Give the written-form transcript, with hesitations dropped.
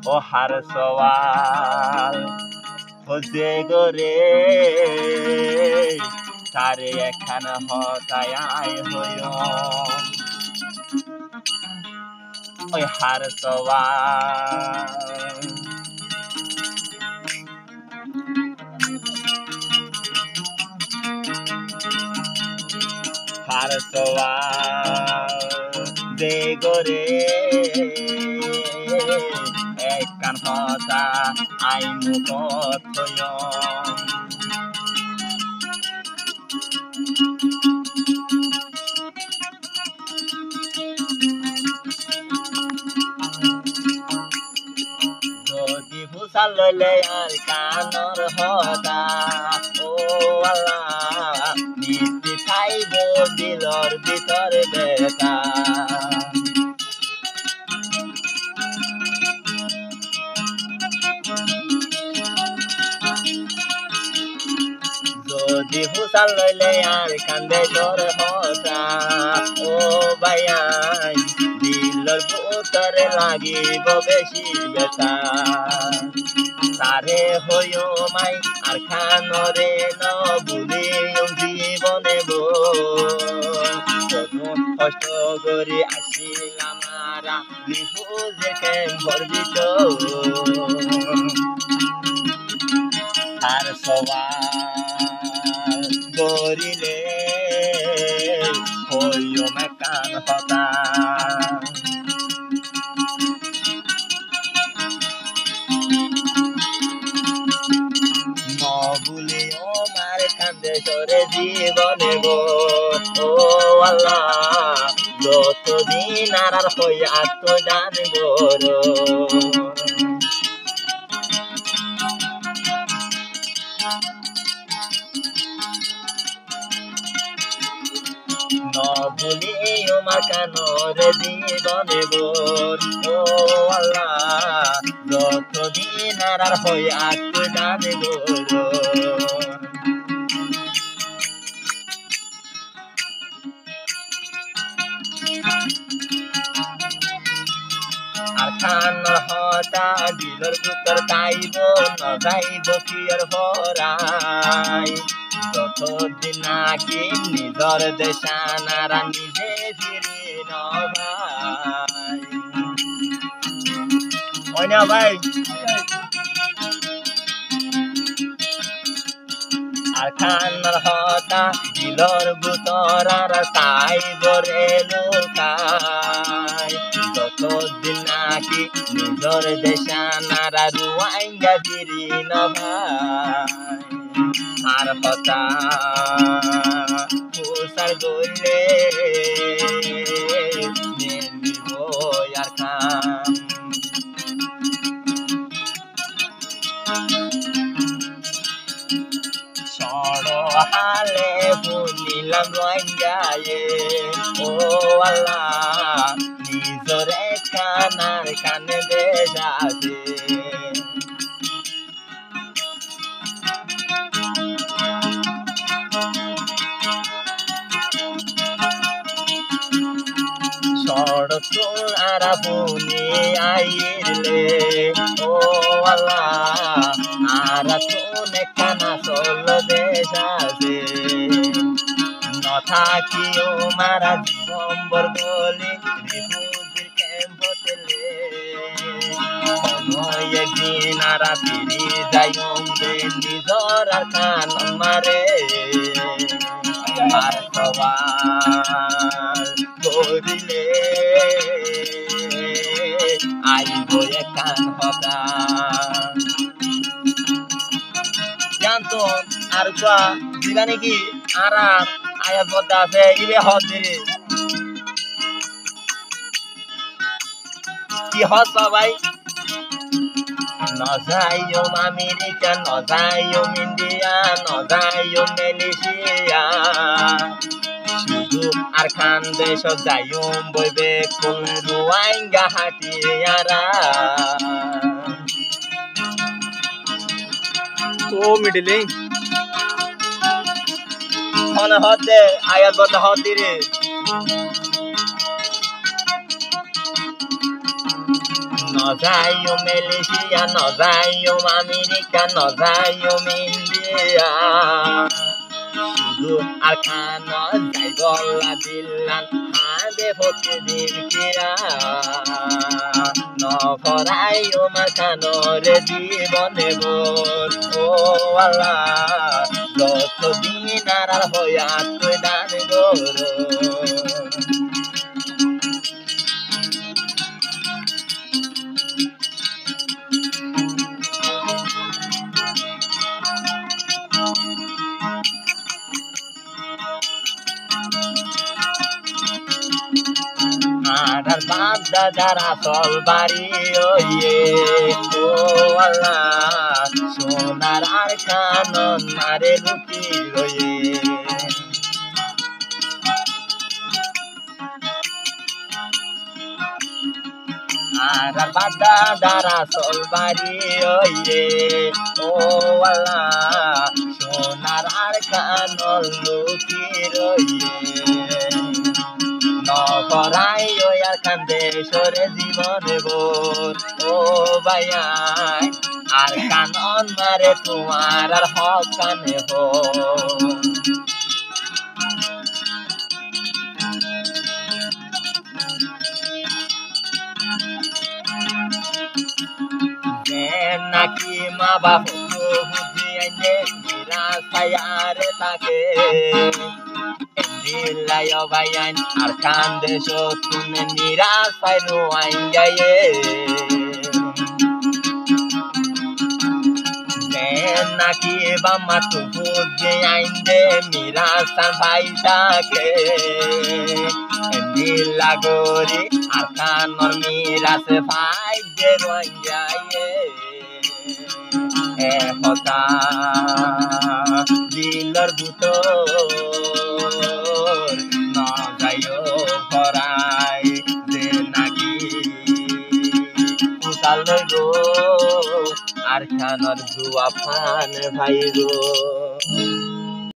ও হার সওয়াল হজে গরে তারে এখান হতায় হইয় ওই হার সওয়াল হার সওয়াল দে গরে একান হতা আই মুখতয় যদি হুসাল লইলে আর কানর হতা ও আল্লাহ নীতি খাইব দিলর ভিতর বেতা যদি হুসাল লইলে আর কান্দে তোর হতা ও বায়াই দিলর ভিতরে লাগিব বেশি বেতা তারে হইও মাই আর খানরে ন বুঝি জীবনে কষ্ট করে আসিলাম আরা বিহুজে কেম্বর ভিতর আর সওয়াল করিলে হইও মেকান হতা নবুলিও মার কান্দে সরে জীবনে গো ও আল্লাহ যতদিন আর হইয়া আত্মদান গরো নবুলিও মার কানরে জীবনে গোর ও আল্লাহ যতদিন আর হইয়া আত্মদান গরো আর খানর হতা দিলর ভিতর তাইব ন যাইব কিয়র হরাই যতদিন নাকি নিজর দেশানারা নিজে ফিরি ন ভাই ওই না ভাই আর খানর হতা দিলর ভিতর আর তাইব রে লোকাই যতদিন নাকি নিজর দেশানারা রুয়াইঙ্গা ফিরি ন ভাই আর হতা হুসার গইলে নেমিব আর খান সড় হালে শুনিলাম রোহিঙ্গায়ে ও আল্লাহ নিজরে কানার কানে দেশ আছে সড়তুল আরা বুনি আইলে ও আল্লাহ আরা তুনে কানা চল দেশ আছে নথাকিও মারা জীবম্বর গলি রিপুজির ক্যাম্পতেলে একদিন আরা ফিরি যাইম দে নিজর আর কান মারে আর সওয়াল করিলে আইব একান হতা জানতো আর কোয়া দিবা নাকি আর আয়াত বদ্ধ আছে ইবে হদ দিরে কি হদ সবাই নজাইও আমেরিকা নজাইও ইন্ডিয়া নজাইও মালয়েশিয়া শুধু আর খান দেশ যাইও বইবে কোন রোহিঙ্গা হাটিয়ারা তো মিডলে হন হতে আয়াত বদ্ধ হদ দিরে নজায়ুম মালয়েশিয়া নজায়ুম আমেরিকা নজায়ুম ইন্ডিয়া শুধু আর খান যাইবল্লা দিল্লান হাদে প্রতিদিন কিরা নফরায়ুম খানোর জীবনে বোর ও আল্লাহ যতদিন আর হয়াত দান গরো আর বাগদা যারা চল বাড়ি ওয়ে ও আল্লাহ সোনার আর কানন মারে লুকি রয়ে আর বাগদা যারা চল বাড়ি ওয়ে ও আল্লাহ সোনার আর কানন লুকি রয়ে নফরাই আর কান্দে সরে জীবনে বোর ও ভাইয়াই আর কানন মারে তোমার আর হক কানে হো নাকি মা বাপ বুঝি আইনে রাস্তায় তাকে দিলায় ভাইয়ান আর কান্দে সতুন নিরাশায় নোয়াইন গায়ে নাকি বাম্মা তু বুঝে আইন দে মিরাসান ভাই তাকে দিলা গরি আর কানর মিরাস ভাই দে নোয়াইন গায়ে হতা দিলর ভিতর না যাইও ভরাই যে নাকি উতাল গো আর খানর জুয়া ফান ভাই গো